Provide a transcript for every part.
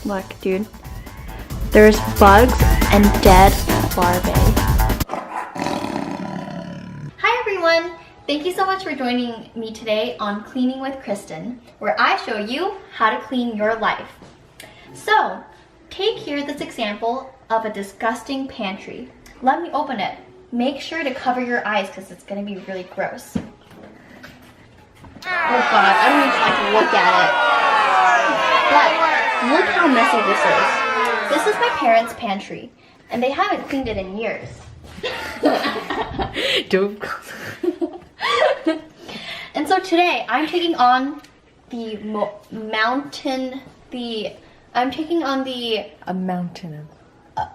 Look, dude. There's bugs and dead larvae. Hi everyone! Thank you so much for joining me today on Cleaning with Kristen, where I show you how to clean your life. So, take here this example of a disgusting pantry. Let me open it. Make sure to cover your eyes because it's going to be really gross. Oh god, I don't even like to look at it. But look how messy this is. This is my parents' pantry, and they haven't cleaned it in years. And so today I'm taking on the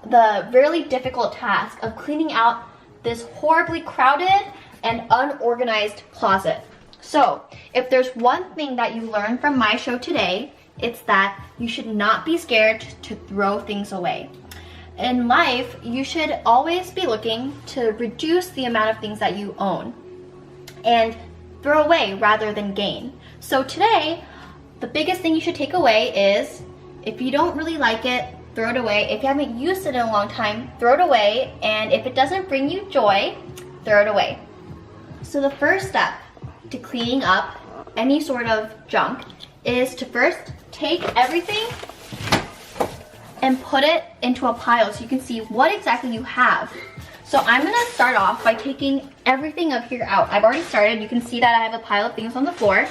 the really difficult task of cleaning out this horribly crowded and unorganized closet. So, if there's one thing that you learned from my show today, it's that you should not be scared to throw things away. In life, you should always be looking to reduce the amount of things that you own and throw away rather than gain. So today, the biggest thing you should take away is, if you don't really like it, throw it away. If you haven't used it in a long time, throw it away. And if it doesn't bring you joy, throw it away. So the first step to cleaning up any sort of junk is to first take everything and put it into a pile so you can see what exactly you have. So I'm gonna start off by taking everything up here out. I've already started. You can see that I have a pile of things on the floor.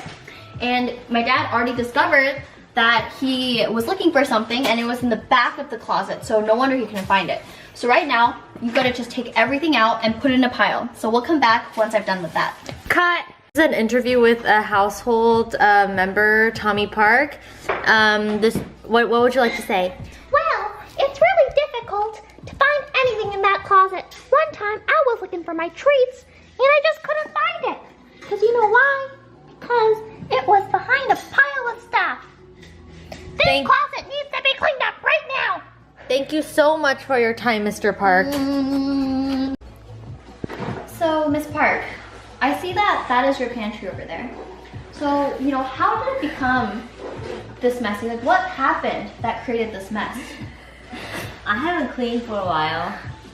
And my dad already discovered that he was looking for something and it was in the back of the closet, so no wonder he couldn't find it. So right now, you've got to just take everything out and put it in a pile. So we'll come back once I've done with that. Cut! This is an interview with a household member, Tommy Park. What would you like to say? Well, it's really difficult to find anything in that closet. One time I was looking for my treats and I just couldn't find it. Because you know why? Because it was behind a pile of stuff. This closet needs to be cleaned up right now. Thank you so much for your time, Mr. Park. So, Miss Park, I see that is your pantry over there. So, how did it become this messy? Like, what happened that created this mess? I haven't cleaned for a while.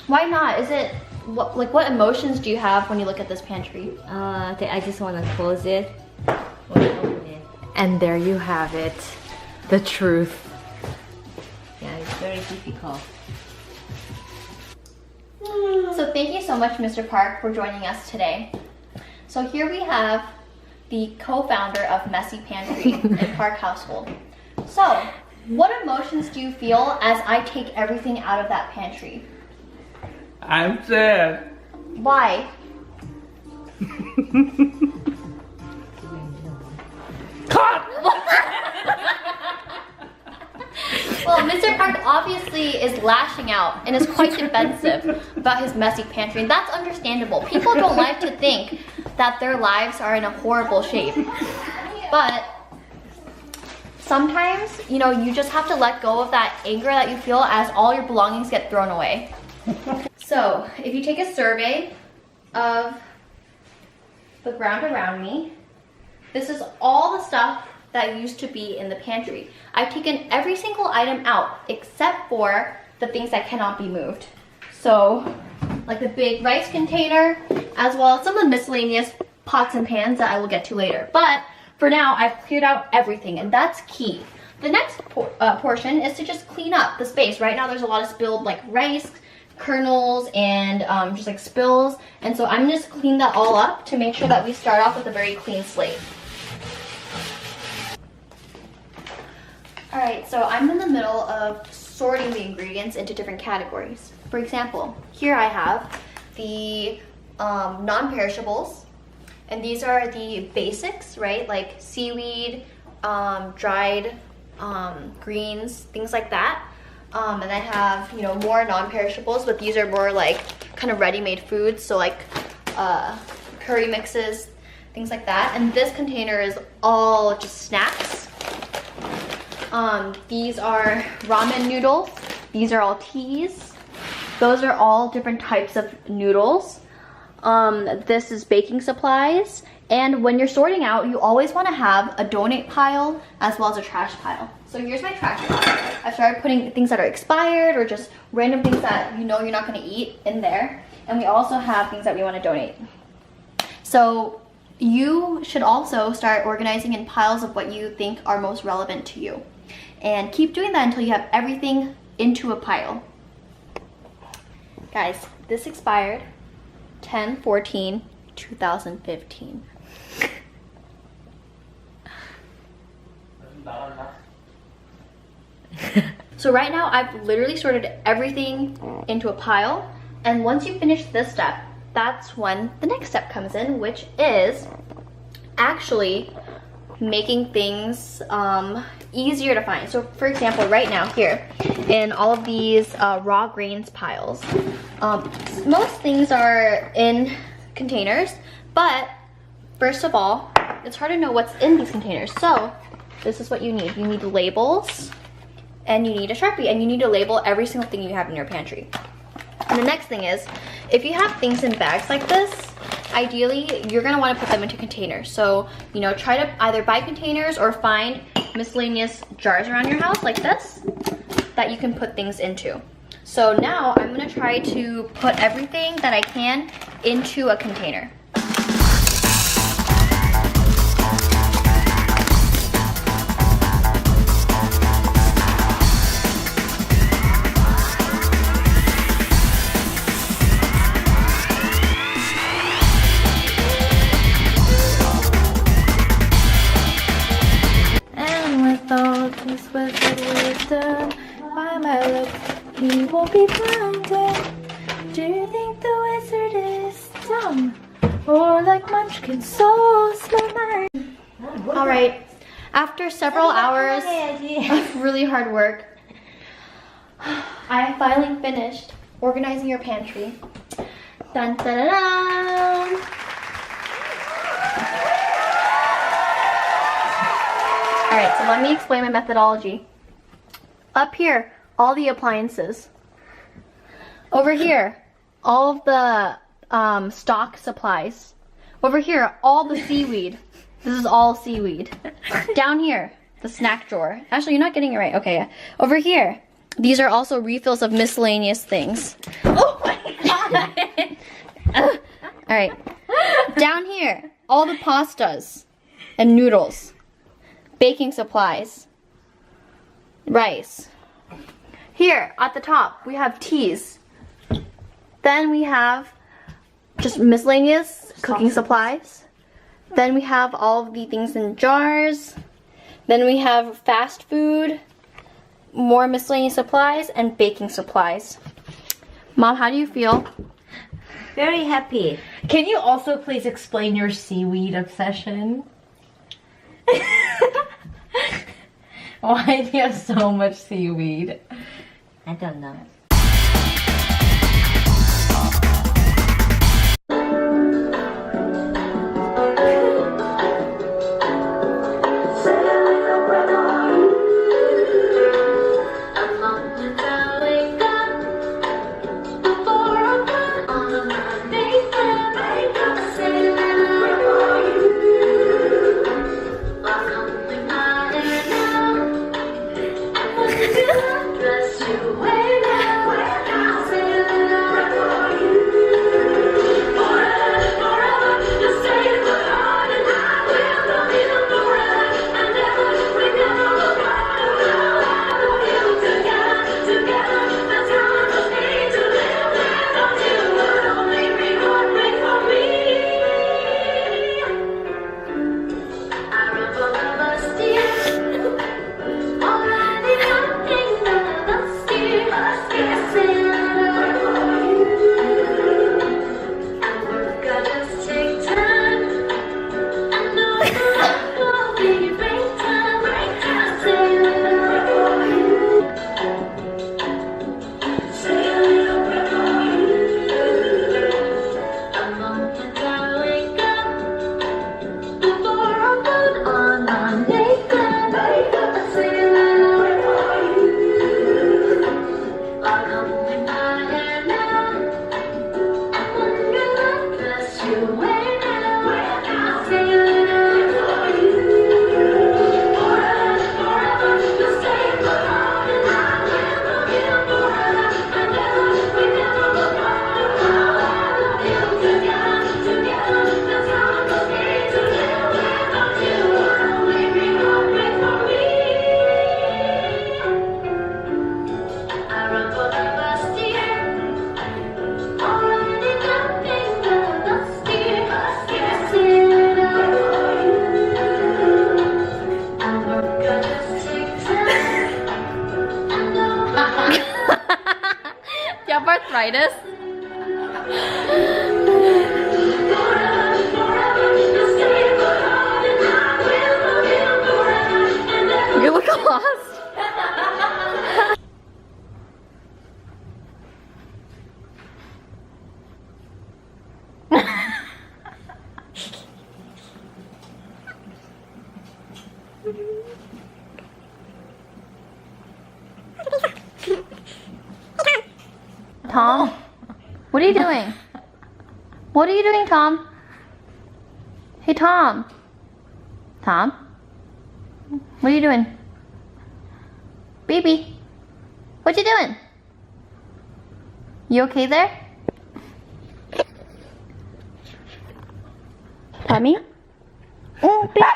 Why not? What emotions do you have when you look at this pantry? I just want to close it or open it. And there you have it. The truth. Yeah, it's very difficult. So thank you so much, Mr. Park, for joining us today. So here we have the co-founder of Messy Pantry in Park Household. So, what emotions do you feel as I take everything out of that pantry? I'm sad. Why? Well, Mr. Park obviously is lashing out and is quite defensive about his messy pantry, and that's understandable. People don't like to think that their lives are in a horrible shape. But sometimes, you just have to let go of that anger that you feel as all your belongings get thrown away. So, if you take a survey of the ground around me, this is all the stuff that used to be in the pantry. I've taken every single item out except for the things that cannot be moved. So, like the big rice container, as well as some of the miscellaneous pots and pans that I will get to later. But for now, I've cleared out everything, and that's key. The next portion is to just clean up the space. Right now, there's a lot of spilled rice kernels and just spills, and so I'm just clean that all up to make sure that we start off with a very clean slate. Alright, so I'm in the middle of sorting the ingredients into different categories. For example, here I have the non-perishables, and these are the basics, right? Like seaweed, dried greens, things like that. And I have, more non-perishables, but these are more kind of ready-made foods, so curry mixes, things like that. And this container is all just snacks. These are ramen noodles. These are all teas. Those are all different types of noodles. This is baking supplies. And when you're sorting out, you always want to have a donate pile as well as a trash pile. So here's my trash box. I started putting things that are expired or just random things that you know you're not gonna eat in there. And we also have things that we wanna donate. So you should also start organizing in piles of what you think are most relevant to you. And keep doing that until you have everything into a pile. Guys, this expired 10/14/2015. So right now I've literally sorted everything into a pile, and once you finish this step, that's when the next step comes in, which is actually making things easier to find. So for example, right now here in all of these raw grains piles, most things are in containers, but first of all, it's hard to know what's in these containers. So this is what you need. You need labels, and you need a Sharpie, and you need to label every single thing you have in your pantry. And the next thing is, if you have things in bags like this, ideally you're gonna wanna put them into containers. So, you know, try to either buy containers or find miscellaneous jars around your house like this that you can put things into. So now I'm gonna try to put everything that I can into a container. By my lips, we won't be blinded. Do you think the wizard is dumb? Or like Munchkin, so smart? Alright, after several hours of really hard work, I have finally finished organizing your pantry. Dun, dun, dun, dun. Alright, so let me explain my methodology. Up here, all the appliances. Over here, all of the stock supplies. Over here, all the seaweed. This is all seaweed. Down here, the snack drawer. Actually, you're not getting it right. Okay, yeah. Over here, these are also refills of miscellaneous things. Oh my god! Alright. Down here, all the pastas and noodles. Baking supplies. Rice. Here at the top we have teas. Then we have just miscellaneous cooking supplies. Then we have all of the things in jars. Then we have fast food, more miscellaneous supplies, and baking supplies. Mom, how do you feel? Very happy. Can you also please explain your seaweed obsession? Why do you have so much seaweed? I don't know. Dress you way down. arthritis? You look lost. Tom, what are you doing? What are you doing, Tom? Hey, Tom. Tom? What are you doing? Baby, what you doing? You okay there? Tommy? Oh, baby.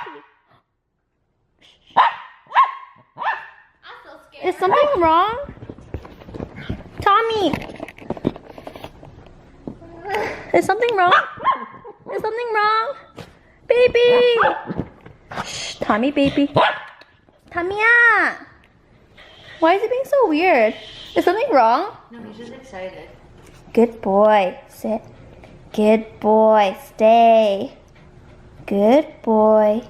Is something wrong? Tommy! Is something wrong? Is something wrong? Baby! Shh, Tommy, baby. Tommy-ya! Why is it being so weird? Is something wrong? No, he's just excited. Good boy. Sit. Good boy. Stay. Good boy.